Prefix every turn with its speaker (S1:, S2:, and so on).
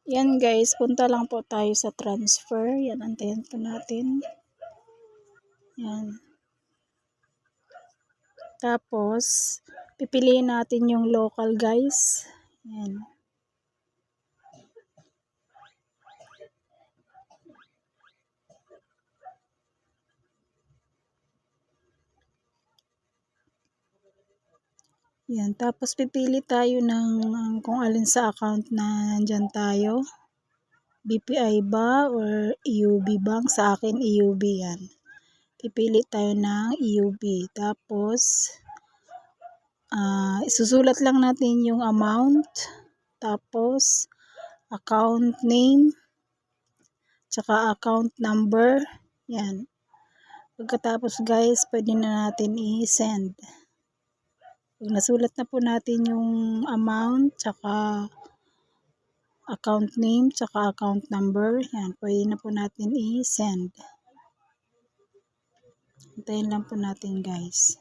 S1: Yan guys, punta lang po tayo sa transfer. Yan, antayin po natin. Yan. Tapos, pipiliin natin yung local guys. Yan. Yan. Tapos, pipili tayo ng kung alin sa account na nandyan tayo. BPI ba or EUB Bank? Sa akin, EUB yan. Pipili tayo ng EUB. Tapos, isusulat lang natin yung amount. Tapos, account name. Tsaka account number. Yan. Pagkatapos guys, pwede na natin i-send. Pag nasulat na po natin yung amount, tsaka account name, tsaka account number, yan, pwede na po natin i-send. Hintayin lang po natin guys.